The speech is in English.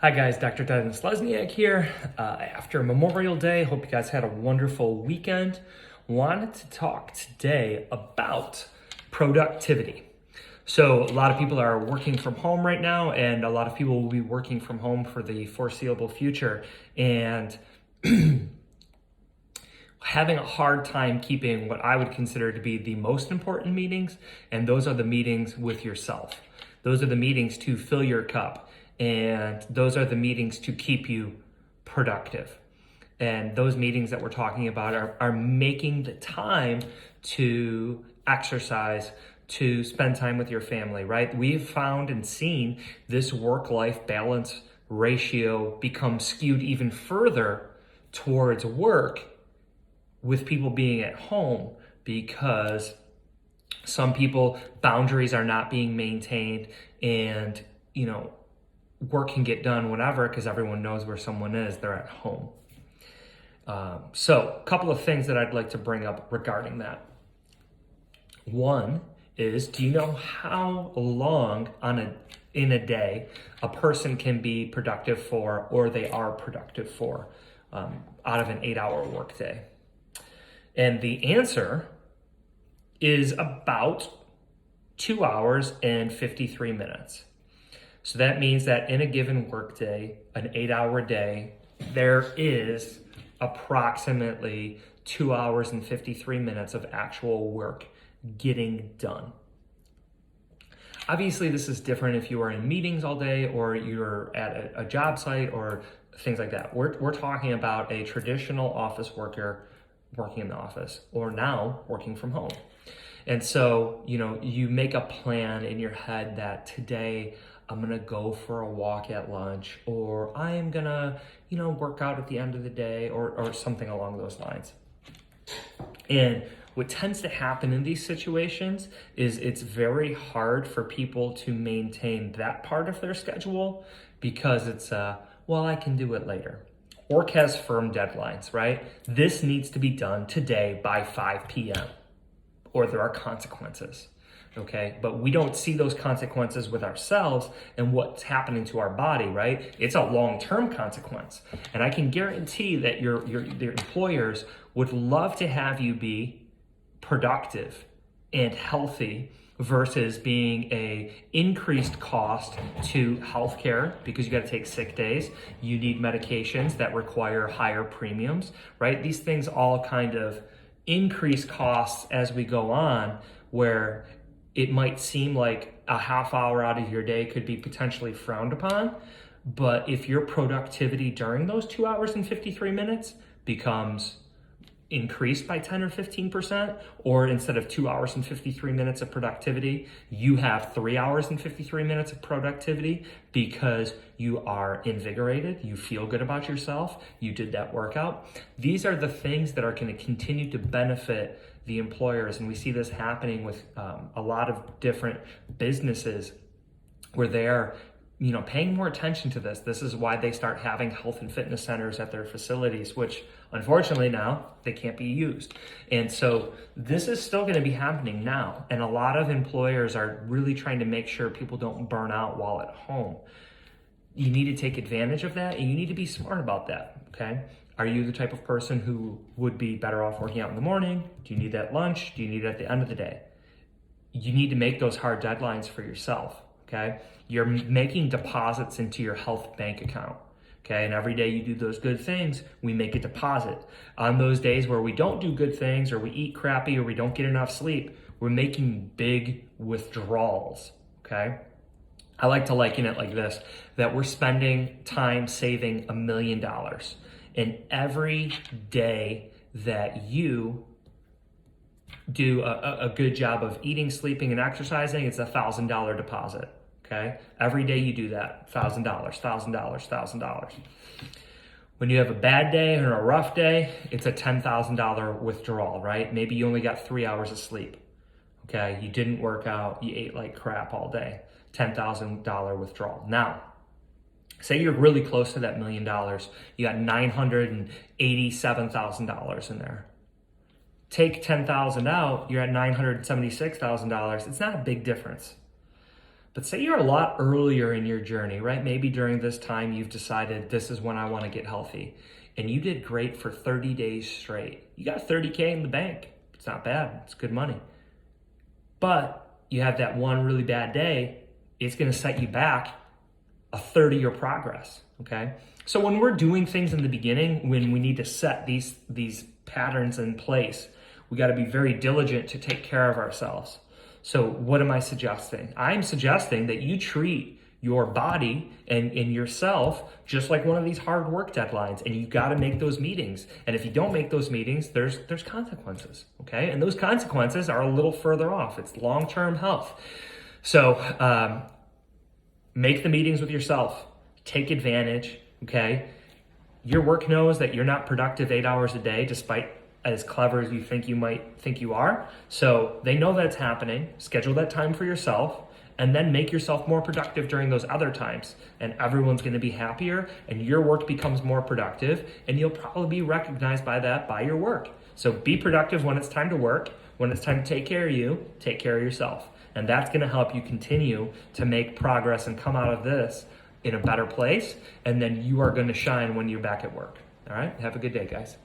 Hi guys, Dr. Dennis Lesniak here. After Memorial Day, hope you guys had a wonderful weekend. Wanted to talk today about productivity. So a lot of people are working from home right now, and a lot of people will be working from home for the foreseeable future, and having a hard time keeping what I would consider to be the most important meetings, and those are the meetings with yourself. Those are the meetings to fill your cup, and those are the meetings to keep you productive. And those meetings that we're talking about are making the time to exercise, to spend time with your family, right? We've found and seen this work-life balance ratio become skewed even further towards work with people being at home, because some people, boundaries are not being maintained, and work can get done whenever because everyone knows where someone is. They're at home. So a couple of things that I'd like to bring up regarding that. One is, do you know how long in a day a person can be productive for, or they are productive for, out of an 8-hour workday? And the answer is about 2 hours and 53 minutes. So that means that in a given workday, an 8-hour day, there is approximately 2 hours and 53 minutes of actual work getting done. Obviously, this is different if you are in meetings all day, or you're at a job site, or things like that. We're talking about a traditional office worker working in the office, or now working from home. And so, you make a plan in your head that today I'm gonna go for a walk at lunch, or I am gonna, work out at the end of the day, or something along those lines. And what tends to happen in these situations is it's very hard for people to maintain that part of their schedule, because it's, well, I can do it later. Work has firm deadlines, right? This needs to be done today by 5 p.m. or there are consequences, okay? But we don't see those consequences with ourselves and what's happening to our body, right? It's a long-term consequence. And I can guarantee that your employers would love to have you be productive and healthy, versus being a increased cost to healthcare, because you got to take sick days, you need medications that require higher premiums, right? These things all kind of increase costs as we go on, where it might seem like a half hour out of your day could be potentially frowned upon. But if your productivity during those 2 hours and 53 minutes becomes increased by 10 or 15%, or instead of 2 hours and 53 minutes of productivity, you have 3 hours and 53 minutes of productivity, because you are invigorated, you feel good about yourself, you did that workout. These are the things that are going to continue to benefit the employers. And we see this happening with a lot of different businesses, where they are paying more attention to this. This is why they start having health and fitness centers at their facilities, which unfortunately now they can't be used. And so this is still going to be happening now. And a lot of employers are really trying to make sure people don't burn out while at home. You need to take advantage of that, and you need to be smart about that, okay? Are you the type of person who would be better off working out in the morning? Do you need that lunch? Do you need it at the end of the day? You need to make those hard deadlines for yourself. Okay, you're making deposits into your health bank account. Okay, and every day you do those good things, we make a deposit. On those days where we don't do good things, or we eat crappy, or we don't get enough sleep, we're making big withdrawals. Okay, I like to liken it like this: that we're spending time saving $1 million, and every day that you do a good job of eating, sleeping, and exercising, it's $1,000 deposit. Okay, every day you do that, $1,000, $1,000, $1,000. When you have a bad day or a rough day, it's a $10,000 withdrawal, right? Maybe you only got 3 hours of sleep. Okay, you didn't work out, you ate like crap all day, $10,000 withdrawal. Now, say you're really close to that $1 million, you got $987,000 in there. Take $10,000 out, you're at $976,000. It's not a big difference. But say you're a lot earlier in your journey, right? Maybe during this time you've decided this is when I want to get healthy, and you did great for 30 days straight. You got 30K in the bank. It's not bad. It's good money. But you have that one really bad day, it's going to set you back a 30-year progress, okay? So when we're doing things in the beginning, when we need to set these patterns in place, we got to be very diligent to take care of ourselves. So what am I suggesting? I'm suggesting that you treat your body and yourself just like one of these hard work deadlines, and you got to make those meetings. And if you don't make those meetings, there's consequences, okay? And those consequences are a little further off. It's long-term health. So make the meetings with yourself. Take advantage, okay? Your work knows that you're not productive 8 hours a day, despite as clever as you think you might think you are. So they know that's happening. Schedule that time for yourself, and then make yourself more productive during those other times. And everyone's gonna be happier, and your work becomes more productive, and you'll probably be recognized by that, by your work. So be productive when it's time to work. When it's time to take care of you, take care of yourself. And that's gonna help you continue to make progress and come out of this in a better place. And then you are gonna shine when you're back at work. All right, have a good day, guys.